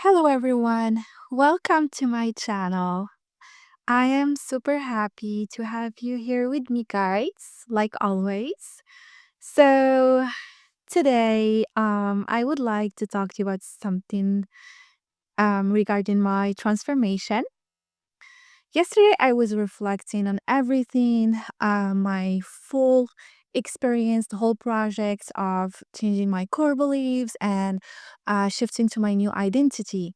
Hello, everyone. Welcome to my channel. I am super happy to have you here with me, guys, like always. So, today, I would like to talk to you about something regarding my transformation. Yesterday, I was reflecting on everything, my full experience, the whole project of changing my core beliefs and shifting to my new identity.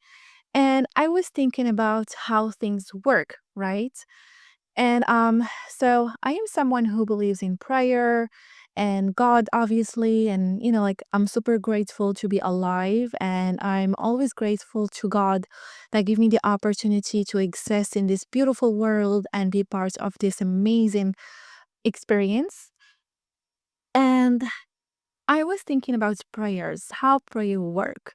And I was thinking about how things work, right? And so I am someone who believes in prayer and God, obviously. And, like I'm super grateful to be alive. And I'm always grateful to God that give me the opportunity to exist in this beautiful world and be part of this amazing experience. And I was thinking about prayers, how prayer work.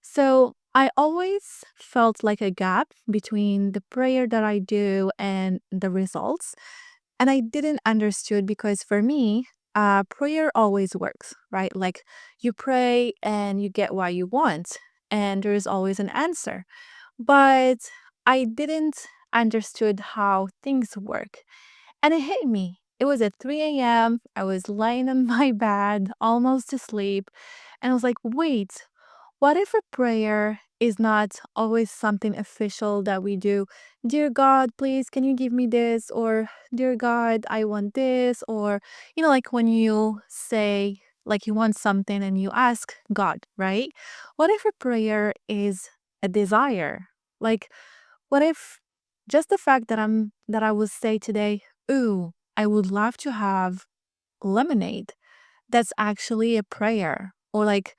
So I always felt like a gap between the prayer that I do and the results. And I didn't understood because for me, prayer always works, right? Like you pray and you get what you want, and there is always an answer. But I didn't understood how things work. And it hit me. It was at 3 a.m. I was lying on my bed, almost asleep. And I was like, wait, what if a prayer is not always something official that we do? Dear God, please, can you give me this? Or, Dear God, I want this. Or, like when you say, like you want something and you ask God, right? What if a prayer is a desire? Like, what if just the fact that I will say today, ooh, I would love to have lemonade. That's actually a prayer. Or like,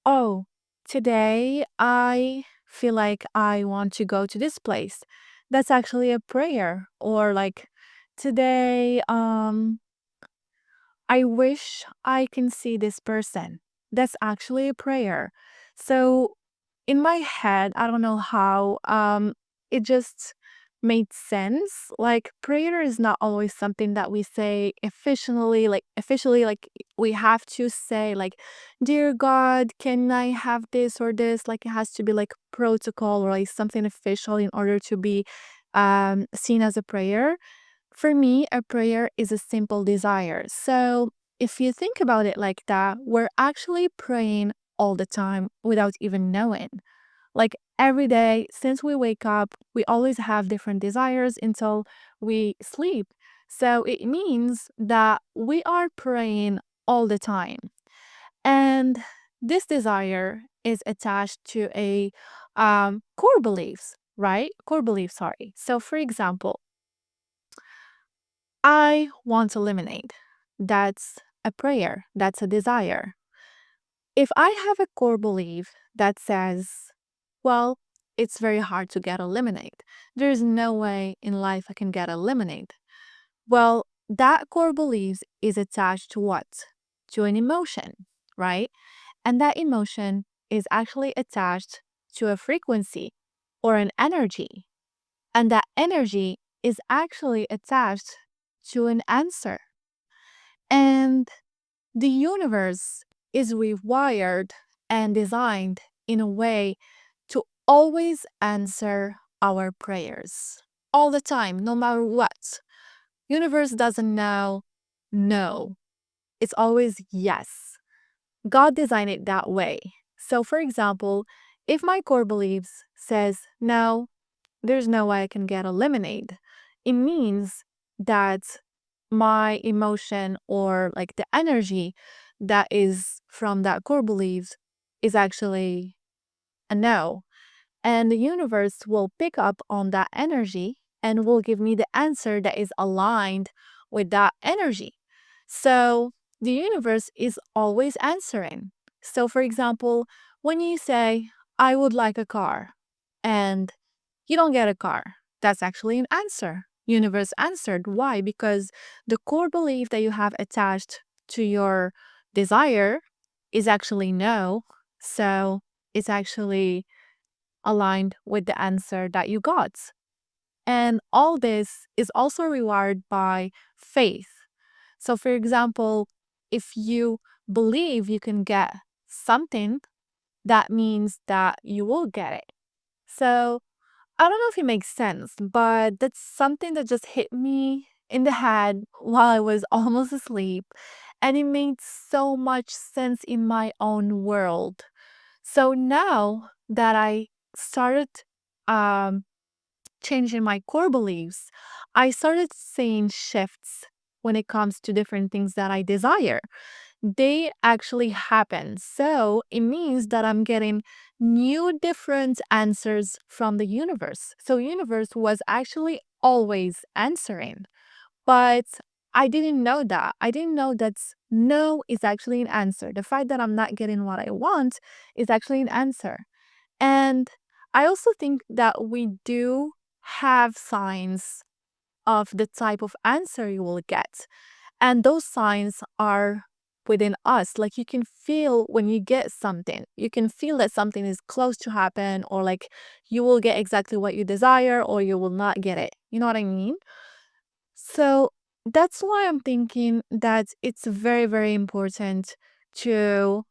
oh, today I feel like I want to go to this place. That's actually a prayer. Or like today I wish I can see this person. That's actually a prayer. So in my head, I don't know how, it just made sense. Like prayer is not always something that we say officially, like we have to say like, Dear God, can I have this or this? Like it has to be like protocol or like something official in order to be seen as a prayer. For me, a prayer is a simple desire. So if you think about it like that, we're actually praying all the time without even knowing. Like every day since we wake up, we always have different desires until we sleep. So it means that we are praying all the time. And this desire is attached to a core beliefs, right? Core beliefs, sorry. So for example, I want to eliminate. That's a prayer, that's a desire. If I have a core belief that says, well, it's very hard to get a lemonade. There's no way in life I can get a lemonade. Well, that core belief is attached to what? To an emotion, right? And that emotion is actually attached to a frequency or an energy. And that energy is actually attached to an answer. And the universe is rewired and designed in a way to always answer our prayers all the time, no matter what. Universe doesn't know no. It's always yes. God designed it that way. So for example, if my core beliefs says no, there's no way I can get a lemonade, it means that my emotion or like the energy that is from that core beliefs is actually a no. And the universe will pick up on that energy and will give me the answer that is aligned with that energy. So the universe is always answering. So, for example, when you say, I would like a car, and you don't get a car, that's actually an answer. Universe answered. Why? Because the core belief that you have attached to your desire is actually no. So it's actually aligned with the answer that you got. And all this is also rewarded by faith. So, for example, if you believe you can get something, that means that you will get it. So I don't know if it makes sense, but that's something that just hit me in the head while I was almost asleep. And it made so much sense in my own world. So now that I started um, changing my core beliefs, I started seeing shifts when it comes to different things that I desire. They actually happen. So it means that I'm getting new different answers from the universe. So universe was actually always answering. But I didn't know that. I didn't know that no is actually an answer. The fact that I'm not getting what I want is actually an answer. And I also think that we do have signs of the type of answer you will get. And those signs are within us. Like you can feel when you get something, you can feel that something is close to happen, or like you will get exactly what you desire, or you will not get it. You know what I mean? So that's why I'm thinking that it's very, very important to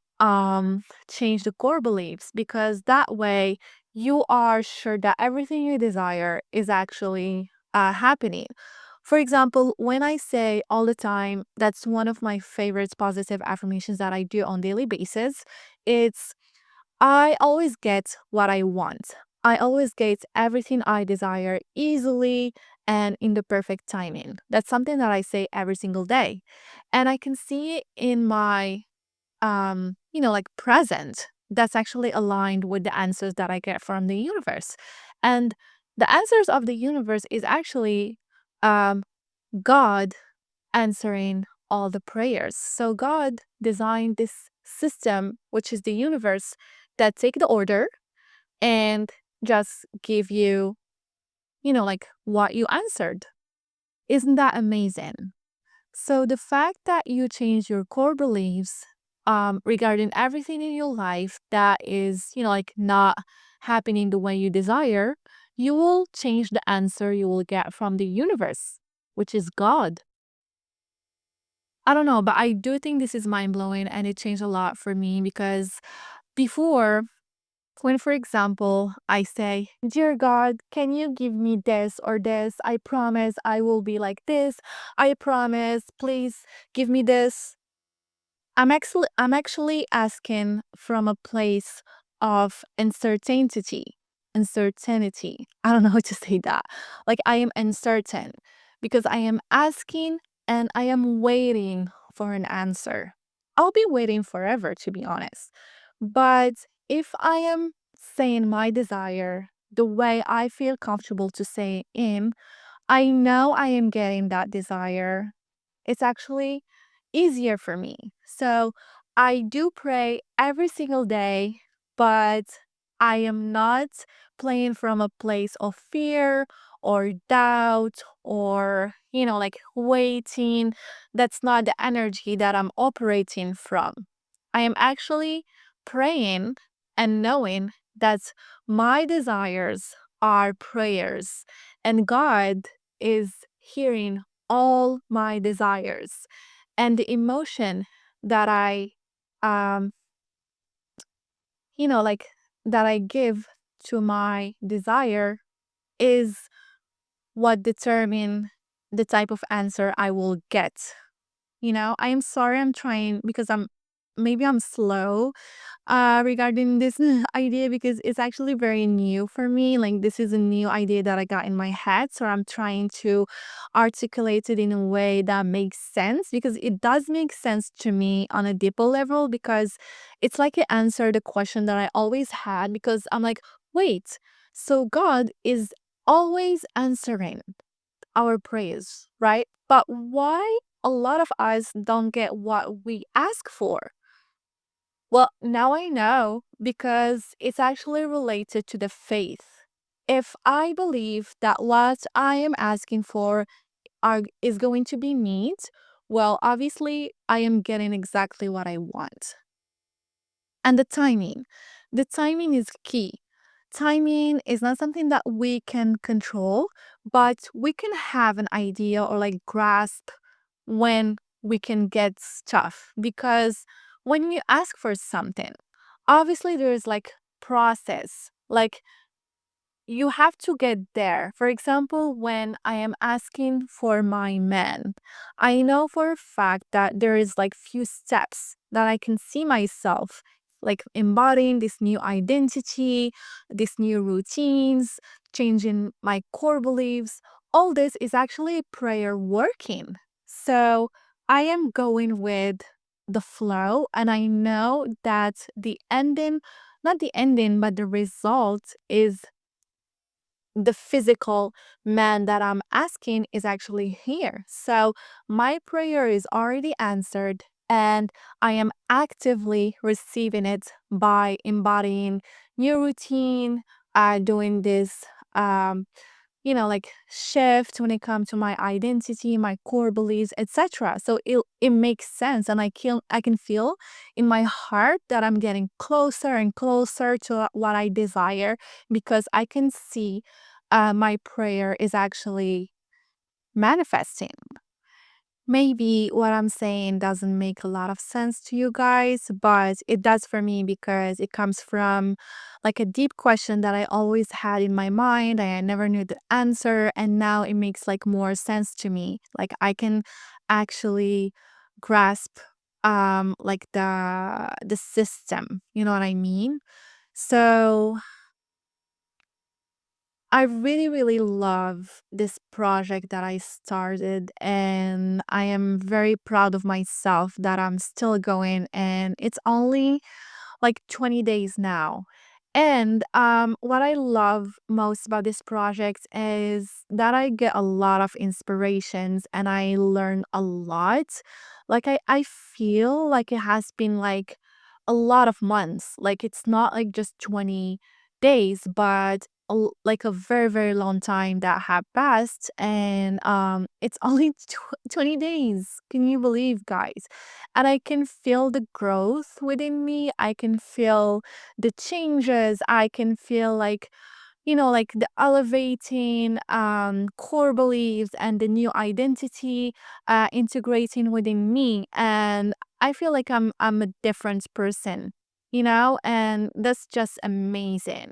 change the core beliefs, because that way you are sure that everything you desire is actually happening. For example, when I say all the time, that's one of my favorite positive affirmations that I do on daily basis. It's I always get what I want. I always get everything I desire easily and in the perfect timing. That's something that I say every single day. And I can see it in my like present. That's actually aligned with the answers that I get from the universe. And the answers of the universe is actually um God answering all the prayers. So God designed this system, which is the universe, that take the order and just give you, like what you answered. Isn't that amazing? So the fact that you change your core beliefs regarding everything in your life that is, like not happening the way you desire, you will change the answer you will get from the universe, which is God. I don't know, but I do think this is mind blowing and it changed a lot for me because before, when, for example, I say, Dear God, can you give me this or this? I promise I will be like this. I promise, please give me this. I'm actually asking from a place of uncertainty. Uncertainty. I don't know how to say that. Like I am uncertain because I am asking and I am waiting for an answer. I'll be waiting forever, to be honest. But if I am saying my desire the way I feel comfortable to say in, I know I am getting that desire. It's actually easier for me. So I do pray every single day, but I am not playing from a place of fear or doubt or, like waiting. That's not the energy that I'm operating from. I am actually praying and knowing that my desires are prayers and God is hearing all my desires, and the emotion that I um like that I give to my desire is what determine the type of answer I will get. I am sorry, I'm trying because I'm slow regarding this idea because it's actually very new for me. Like, this is a new idea that I got in my head. So I'm trying to articulate it in a way that makes sense because it does make sense to me on a deeper level because it's like it answered the question that I always had because I'm like, wait, so God is always answering our prayers, right? But why a lot of us don't get what we ask for? Well, now I know because it's actually related to the faith. If I believe that what I am asking for is going to be met, well, obviously I am getting exactly what I want. And the timing. The timing is key. Timing is not something that we can control, but we can have an idea or like grasp when we can get stuff. Because when you ask for something, obviously there's like process. Like you have to get there. For example, when I am asking for my man, I know for a fact that there is like few steps that I can see myself like embodying this new identity, this new routines, changing my core beliefs. All this is actually prayer working. So I am going with the flow, and I know that the ending, not the ending, but the result is the physical man that I'm asking is actually here. So my prayer is already answered, and I am actively receiving it by embodying new routine, doing this like shift when it comes to my identity, my core beliefs, etc. So it makes sense, and I can feel in my heart that I'm getting closer and closer to what I desire, because I can see my prayer is actually manifesting. Maybe what I'm saying doesn't make a lot of sense to you guys, but it does for me because it comes from like a deep question that I always had in my mind. I never knew the answer, and now it makes like more sense to me. Like I can actually grasp like the system, you know what I mean? So I really, really love this project that I started, and I am very proud of myself that I'm still going, and it's only like 20 days now. And what I love most about this project is that I get a lot of inspirations and I learn a lot. Like I feel like it has been like a lot of months. Like it's not like just 20 days, but like a very, very long time that have passed. And it's only 20 days. Can you believe, guys? And I can feel the growth within me. I can feel the changes. I can feel like, like the elevating core beliefs and the new identity integrating within me. And I feel like I'm a different person, and that's just amazing.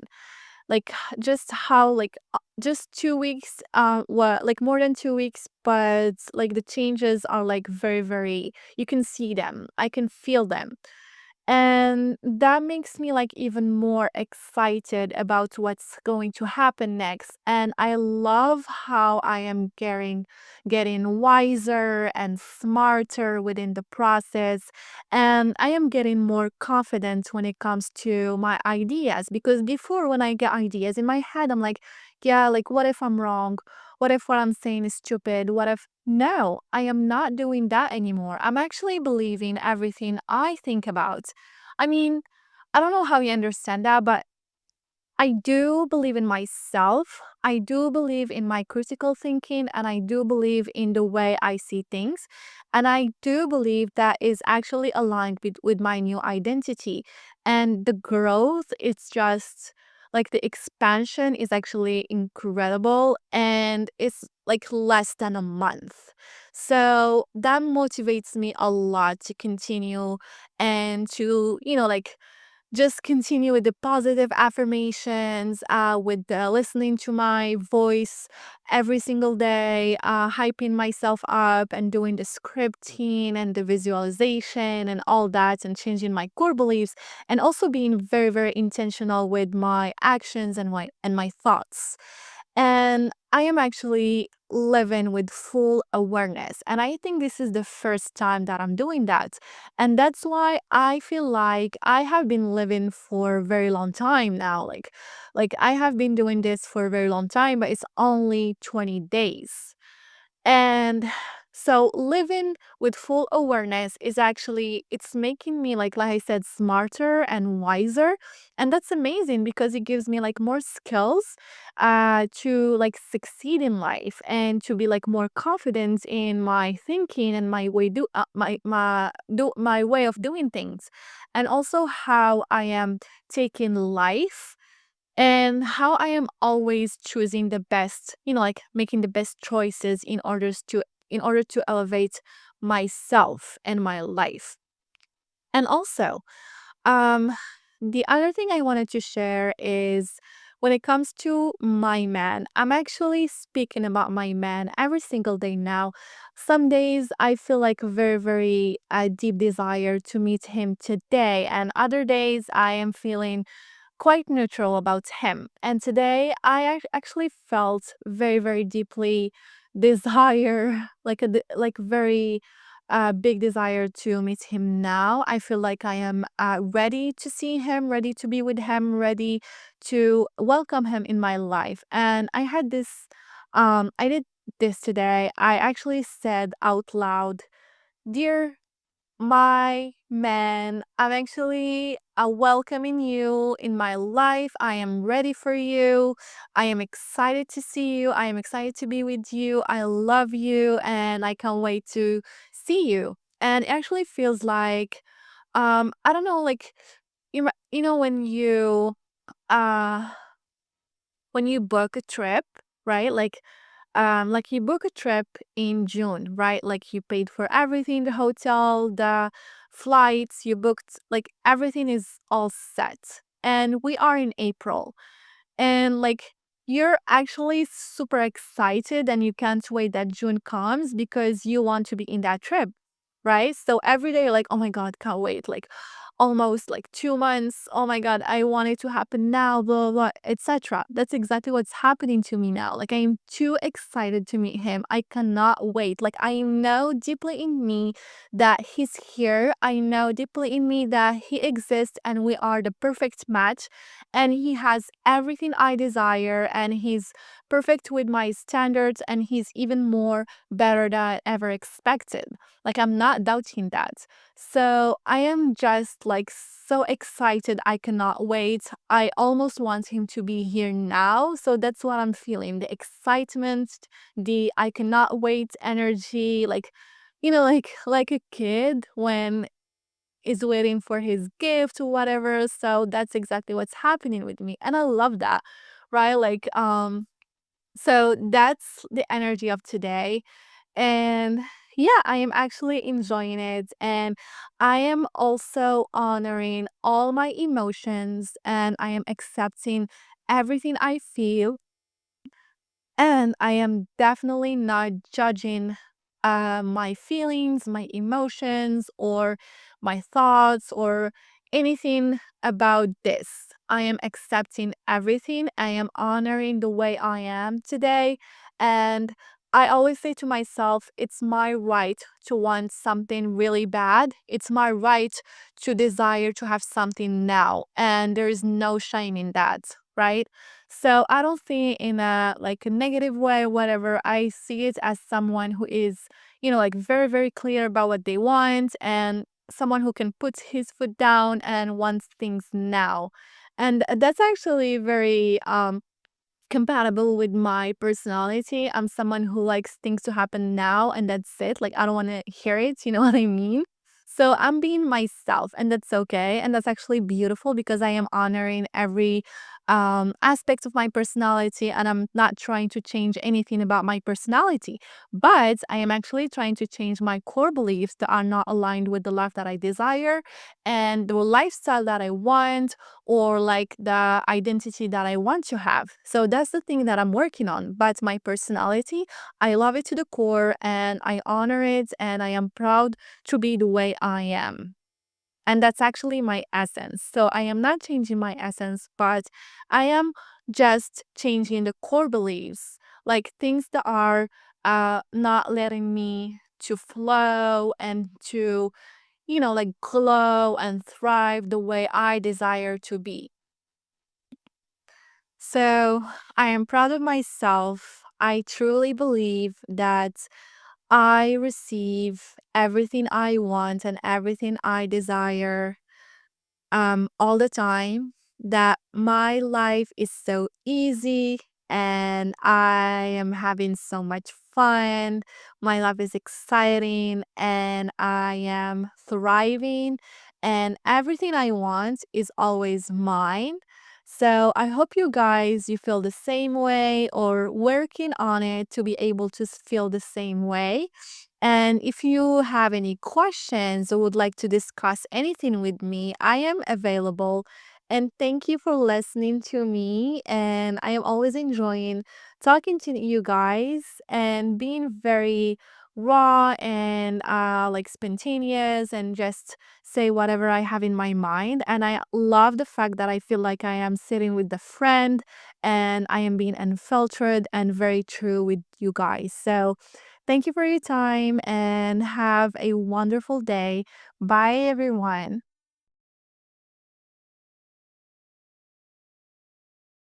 Like just how like just 2 weeks, what like more than 2 weeks, but like the changes are like very, very, you can see them, I can feel them, and that makes me like even more excited about what's going to happen next. And I love how I am getting wiser and smarter within the process. And I am getting more confident when it comes to my ideas. Because before, when I get ideas in my head, I'm like, yeah, like what if I'm wrong? What if what I'm saying is stupid? What if no, I am not doing that anymore. I'm actually believing everything I think about. I mean, I don't know how you understand that, but I do believe in myself. I do believe in my critical thinking, and I do believe in the way I see things. And I do believe that is actually aligned with my new identity. And the growth, it's just like the expansion is actually incredible, and it's like less than a month. So that motivates me a lot to continue and to, like just continue with the positive affirmations, with the listening to my voice every single day, hyping myself up and doing the scripting and the visualization and all that, and changing my core beliefs, and also being very, very intentional with my actions and my thoughts. And I am actually living with full awareness. And I think this is the first time that I'm doing that. And that's why I feel like I have been living for a very long time now. Like I have been doing this for a very long time, but it's only 20 days. And so living with full awareness is actually, it's making me like I said, smarter and wiser. And that's amazing because it gives me like more skills to like succeed in life, and to be like more confident in my thinking and my way my way of doing things, and also how I am taking life, and how I am always choosing the best, like making the best choices in order to elevate myself and my life. And also, um the other thing I wanted to share is when it comes to my man, I'm actually speaking about my man every single day now. Some days I feel like a very, very deep desire to meet him today, and other days I am feeling quite neutral about him. And today I actually felt very, very deeply desire, like very big desire to meet him now. I feel like I am ready to see him, ready to be with him, ready to welcome him in my life. And I did this today. I actually said out loud, "Dear my man, I'm actually welcoming you in my life. I am ready for you. I am excited to see you. I am excited to be with you. I love you and I can't wait to see you." And it actually feels like I don't know, like you know uh when you book a trip, right? Like you book a trip in June, right? Like you paid for everything, the hotel, the flights, you booked, like everything is all set. And we are in April. And like you're actually super excited and you can't wait that June comes because you want to be in that trip, right? So every day, you're like, oh my God, can't wait. Like almost like 2 months. Oh my God, I want it to happen now, blah, blah, blah, etc. That's exactly what's happening to me now. Like I am too excited to meet him. I cannot wait. Like I know deeply in me that he's here. I know deeply in me that he exists and we are the perfect match and he has everything I desire and he's perfect with my standards and he's even more better than I ever expected. Like I'm not doubting that. So I am just like so excited. I cannot wait. I almost want him to be here now. So that's what I'm feeling. The excitement, the I cannot wait energy, like like a kid when is waiting for his gift or whatever. So that's exactly what's happening with me. And I love that. Right? So that's the energy of today. And yeah, I am actually enjoying it. And I am also honoring all my emotions and I am accepting everything I feel and I am definitely not judging my feelings, my emotions, or my thoughts, or anything about this. I am accepting everything. I am honoring the way I am today. And I always say to myself, it's my right to want something really bad. It's my right to desire to have something now. And there is no shame in that, right? So I don't see it in a like a negative way or whatever. I see it as someone who is, like very, very clear about what they want and someone who can put his foot down and wants things now. And that's actually very compatible with my personality. I'm someone who likes things to happen now and that's it. Like I don't want to hear it, you know what I mean? So I'm being myself and that's okay. And that's actually beautiful because I am honoring every aspect of my personality and I'm not trying to change anything about my personality. But I am actually trying to change my core beliefs that are not aligned with the life that I desire and the lifestyle that I want or like the identity that I want to have. So that's the thing that I'm working on. But my personality, I love it to the core and I honor it and I am proud to be the way I am. And that's actually my essence. So I am not changing my essence, but I am just changing the core beliefs, like things that are not letting me to flow and to like glow and thrive the way I desire to be. So I am proud of myself. I truly believe that I receive everything I want and everything I desire all the time, that my life is so easy and I am having so much fun. My life is exciting and I am thriving and everything I want is always mine. So I hope you feel the same way or working on it to be able to feel the same way. And if you have any questions or would like to discuss anything with me, I am available And thank you for listening to me. And I am always enjoying talking to you guys and being very raw and like spontaneous and just say whatever I have in my mind. And I love the fact that I feel like I am sitting with the friend and I am being unfiltered and very true with you guys. So thank you for your time and have a wonderful day. Bye, everyone.